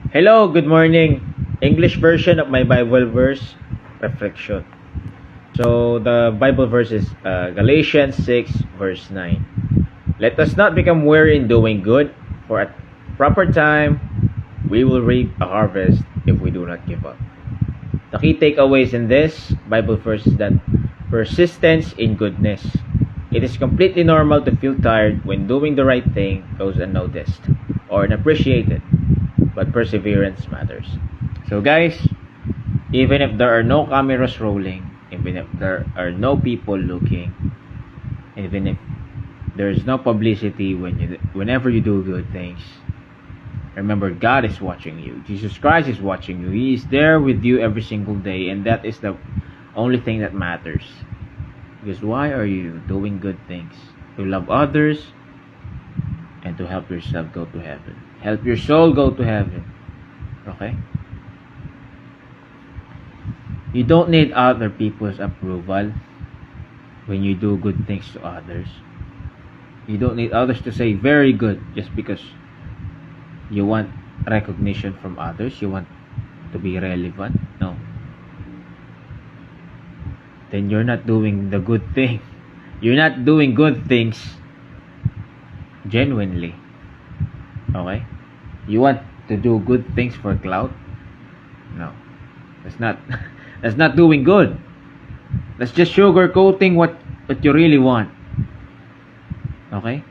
Hello, good morning. English version of my Bible verse reflection. So the Bible verse is Galatians 6 verse 9. Let us not become weary in doing good, for at proper time we will reap a harvest if we do not give up. The key takeaways in this Bible verse is that persistence in goodness. It is completely normal to feel tired when doing the right thing goes unnoticed or unappreciated, but perseverance matters. So guys, even if there are no cameras rolling, even if there are no people looking, even if there is no publicity whenever you do good things, remember God is watching you. Jesus Christ is watching you. He is there with you every single day, and that is the only thing that matters. Because why are you doing good things? To love others and to help yourself go to heaven. Help your soul go to heaven. Okay? You don't need other people's approval when you do good things to others. You don't need others to say very good just because you want recognition from others. You want to be relevant. No. Then you're not doing the good thing. You're not doing good things genuinely. Okay? You want to do good things for clout? No. That's not that's not doing good. That's just sugarcoating what you really want. Okay?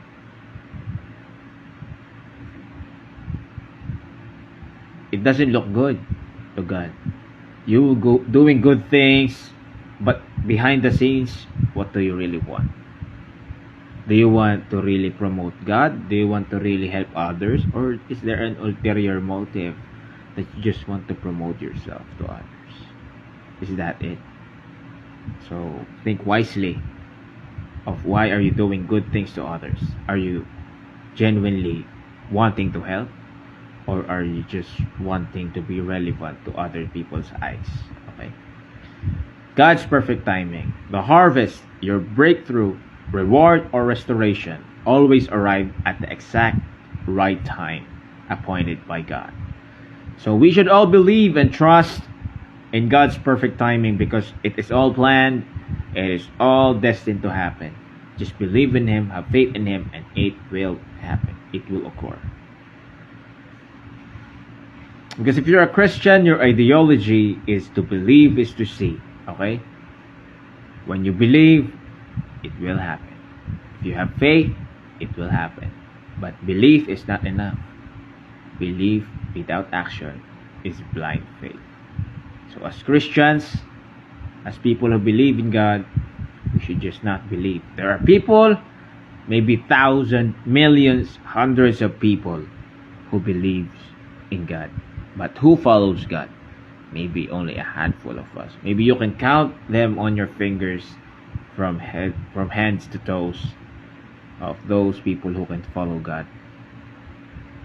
It doesn't look good to God. You go doing good things, but behind the scenes, what do you really want? Do you want to really promote God? Do you want to really help others? Or is there an ulterior motive that you just want to promote yourself to others? Is that it? So think wisely of why are you doing good things to others? Are you genuinely wanting to help? Or are you just wanting to be relevant to other people's eyes? Okay? God's perfect timing. The harvest, your breakthrough, reward, or restoration always arrive at the exact right time appointed by God. So we should all believe and trust in God's perfect timing because it is all planned, it is all destined to happen. Just believe in Him, have faith in Him, and it will happen. It will occur. Because if you're a Christian, your ideology is to believe is to see. Okay? When you believe, it will happen. If you have faith, it will happen. But belief is not enough. Belief without action is blind faith. So as Christians, as people who believe in God, we should just not believe. There are people, maybe thousands, millions, hundreds of people who believes in God. But who follows God? Maybe only a handful of us. Maybe you can count them on your fingers from hands to toes of those people who can follow God.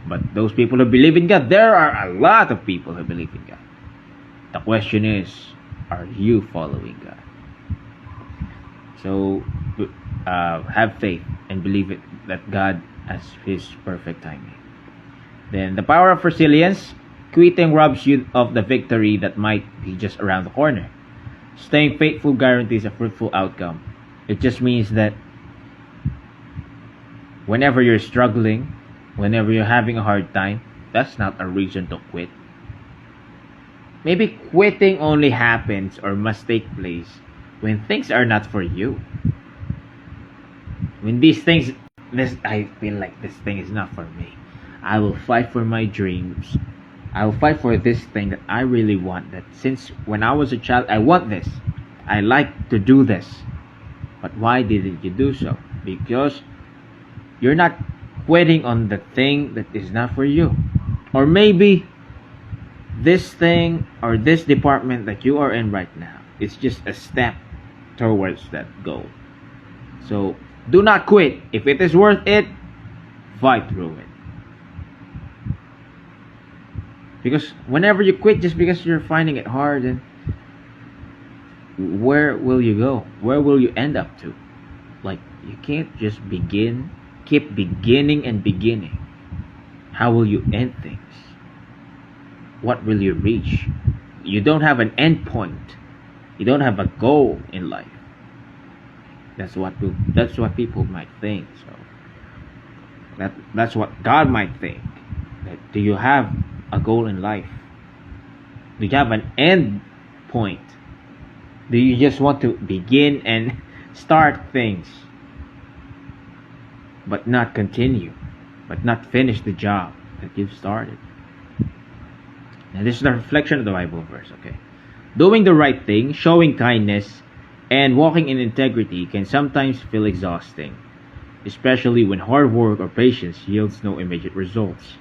But those people who believe in God, there are a lot of people who believe in God. The question is, are you following God? So have faith and believe it that God has His perfect timing. Then the power of resilience. Quitting robs you of the victory that might be just around the corner. Staying faithful guarantees a fruitful outcome. It just means that whenever you're struggling, whenever you're having a hard time, that's not a reason to quit. Maybe quitting only happens or must take place when things are not for you. When I feel like this thing is not for me. I will fight for my dreams. I will fight for this thing that I really want. That since when I was a child, I want this. I like to do this. But why didn't you do so? Because you're not quitting on the thing that is not for you. Or maybe this thing or this department that you are in right now is just a step towards that goal. So do not quit. If it is worth it, fight through it. Because whenever you quit just because you're finding it hard, then where will you go? Where will you end up to? Like, you can't just keep beginning and beginning. How will you end things? what will you reach? You don't have an end point. You don't have a goal in life. That's what people might think. So that's what God might think. Do you have a goal in life? Do you have an end point? Do you just want to begin and start things, but not continue, but not finish the job that you've started? Now, this is the reflection of the Bible verse, okay? Doing the right thing, showing kindness, and walking in integrity can sometimes feel exhausting, especially when hard work or patience yields no immediate results.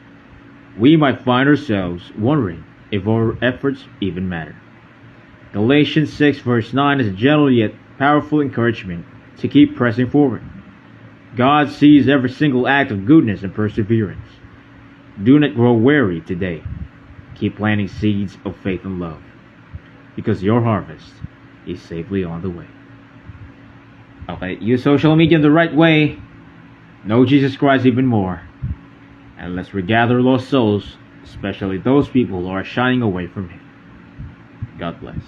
We might find ourselves wondering if our efforts even matter. Galatians 6 verse 9 is a gentle yet powerful encouragement to keep pressing forward. God sees every single act of goodness and perseverance. Do not grow weary today. Keep planting seeds of faith and love, because your harvest is safely on the way. Okay, use social media in the right way. Know Jesus Christ even more. And let's regather lost souls, especially those people who are shining away from Him. God bless.